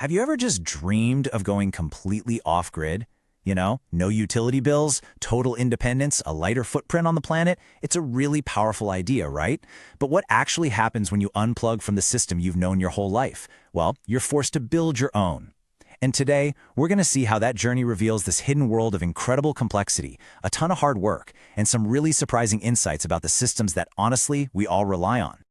Have you ever just dreamed of going completely off-grid? No utility bills, total independence, a lighter footprint on the planet? It's a really powerful idea, right? But what actually happens when you unplug from the system you've known your whole life? Well, you're forced to build your own. And today, we're going to see how that journey reveals this hidden world of incredible complexity, a ton of hard work, and some really surprising insights about the systems that, honestly, we all rely on.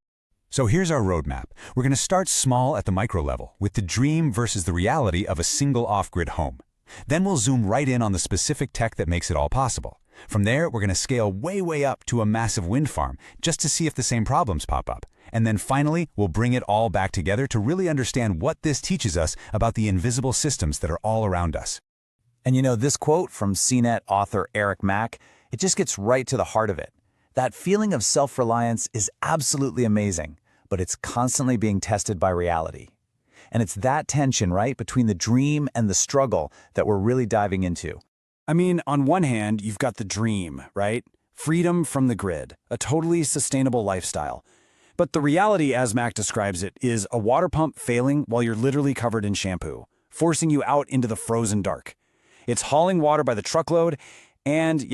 So here's our roadmap. We're going to start small at the micro level, with the dream versus the reality of a single off-grid home. Then we'll zoom right in on the specific tech that makes it all possible. From there, we're going to scale way up to a massive wind farm, just to see if the same problems pop up. And then finally, we'll bring it all back together to really understand what this teaches us about the invisible systems that are all around us. And this quote from CNET author Eric Mack, it just gets right to the heart of it. That feeling of self-reliance is absolutely amazing, but it's constantly being tested by reality. And it's that tension, right, between the dream and the struggle that we're really diving into. I mean, on one hand, you've got the dream, right? Freedom from the grid, a totally sustainable lifestyle. But the reality, as Mac describes it, is a water pump failing while you're literally covered in shampoo, forcing you out into the frozen dark. It's hauling water by the truckload and,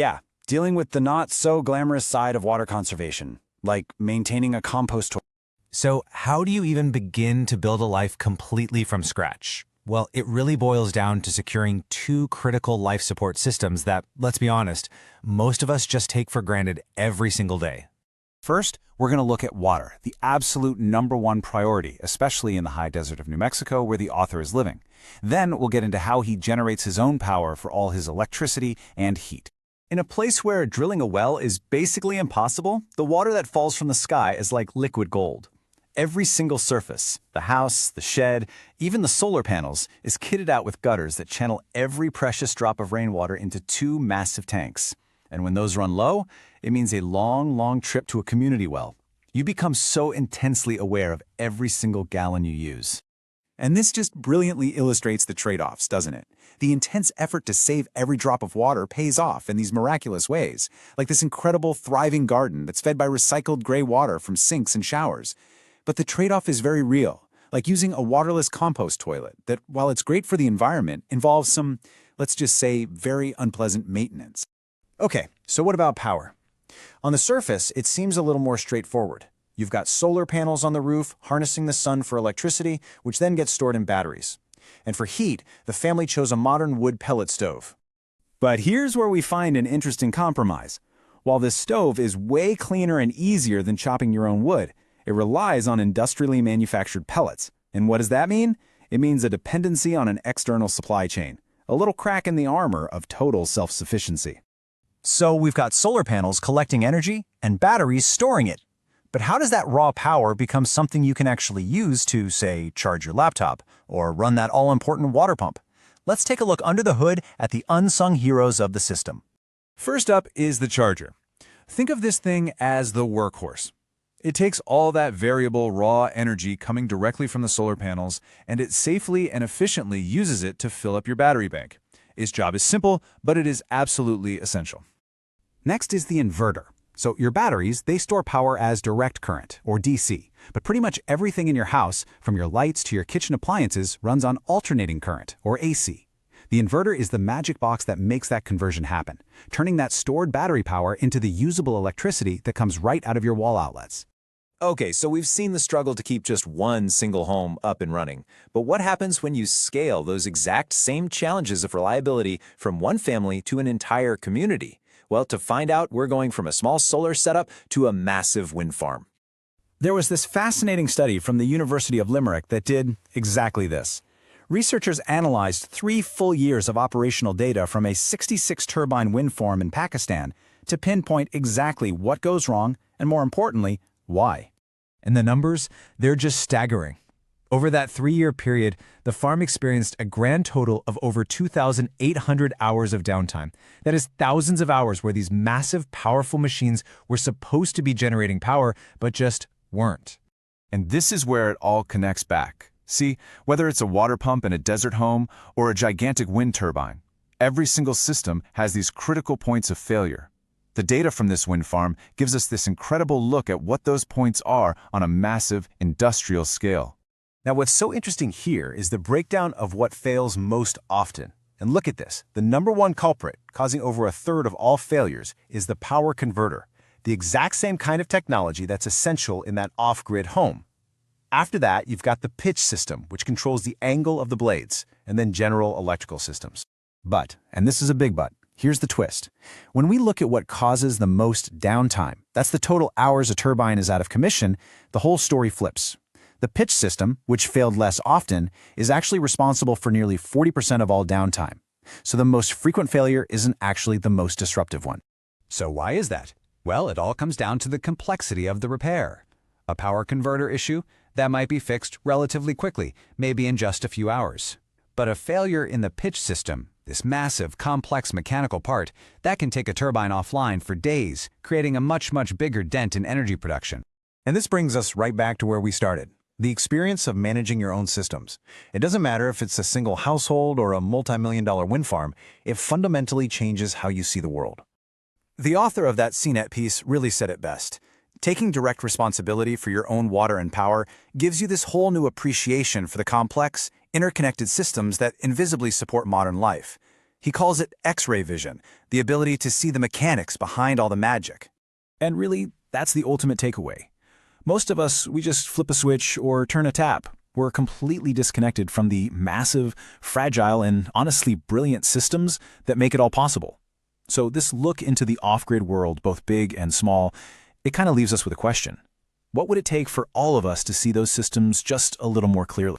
dealing with the not-so-glamorous side of water conservation, like maintaining a compost toilet. So how do you even begin to build a life completely from scratch? Well, it really boils down to securing two critical life support systems that, let's be honest, most of us just take for granted every single day. First, we're going to look at water, the absolute #1 priority, especially in the high desert of New Mexico where the author is living. Then we'll get into how he generates his own power for all his electricity and heat. In a place where drilling a well is basically impossible, the water that falls from the sky is like liquid gold. Every single surface, the house, the shed, even the solar panels, is kitted out with gutters that channel every precious drop of rainwater into two massive tanks. And when those run low, it means a long trip to a community well. You become so intensely aware of every single gallon you use. And this just brilliantly illustrates the trade-offs, doesn't it? The intense effort to save every drop of water pays off in these miraculous ways, like this incredible thriving garden that's fed by recycled gray water from sinks and showers. But the trade-off is very real, like using a waterless compost toilet that, while it's great for the environment, involves some, let's just say, very unpleasant maintenance. Okay, so what about power? On the surface, it seems a little more straightforward. You've got solar panels on the roof, harnessing the sun for electricity, which then gets stored in batteries. And for heat, the family chose a modern wood pellet stove. But here's where we find an interesting compromise. While this stove is way cleaner and easier than chopping your own wood, it relies on industrially manufactured pellets. And what does that mean? It means a dependency on an external supply chain, a little crack in the armor of total self-sufficiency. So we've got solar panels collecting energy and batteries storing it. But how does that raw power become something you can actually use to, say, charge your laptop or run that all-important water pump? Let's take a look under the hood at the unsung heroes of the system. First up is the charger. Think of this thing as the workhorse. It takes all that variable raw energy coming directly from the solar panels, and it safely and efficiently uses it to fill up your battery bank. Its job is simple, but it is absolutely essential. Next is the inverter. So your batteries, they store power as direct current, or DC, but pretty much everything in your house, from your lights to your kitchen appliances, runs on alternating current, or AC. The inverter is the magic box that makes that conversion happen, turning that stored battery power into the usable electricity that comes right out of your wall outlets. Okay, so we've seen the struggle to keep just one single home up and running. But what happens when you scale those exact same challenges of reliability from one family to an entire community? Well, to find out, we're going from a small solar setup to a massive wind farm. There was this fascinating study from the University of Limerick that did exactly this. Researchers analyzed 3 full years of operational data from a 66-turbine wind farm in Pakistan to pinpoint exactly what goes wrong and, more importantly, why. And the numbers, they're just staggering. Over that 3-year period, the farm experienced a grand total of over 2,800 hours of downtime. That is thousands of hours where these massive, powerful machines were supposed to be generating power, but just weren't. And this is where it all connects back. See, whether it's a water pump in a desert home or a gigantic wind turbine, every single system has these critical points of failure. The data from this wind farm gives us this incredible look at what those points are on a massive industrial scale. Now, what's so interesting here is the breakdown of what fails most often. And look at this. The number one culprit, causing over a third of all failures, is the power converter, the exact same kind of technology that's essential in that off-grid home. After that, you've got the pitch system, which controls the angle of the blades, and then general electrical systems. But, and this is a big but, here's the twist. When we look at what causes the most downtime, that's the total hours a turbine is out of commission, the whole story flips. The pitch system, which failed less often, is actually responsible for nearly 40% of all downtime. So the most frequent failure isn't actually the most disruptive one. So why is that? Well, it all comes down to the complexity of the repair. A power converter issue? That might be fixed relatively quickly, maybe in just a few hours. But a failure in the pitch system, this massive, complex mechanical part, that can take a turbine offline for days, creating a much bigger dent in energy production. And this brings us right back to where we started. The experience of managing your own systems. It doesn't matter if it's a single household or a multi-million-dollar wind farm, it fundamentally changes how you see the world. The author of that CNET piece really said it best. Taking direct responsibility for your own water and power gives you this whole new appreciation for the complex, interconnected systems that invisibly support modern life. He calls it X-ray vision, the ability to see the mechanics behind all the magic. And really, that's the ultimate takeaway. Most of us, we just flip a switch or turn a tap. We're completely disconnected from the massive, fragile, and honestly brilliant systems that make it all possible. So this look into the off-grid world, both big and small, it kind of leaves us with a question. What would it take for all of us to see those systems just a little more clearly?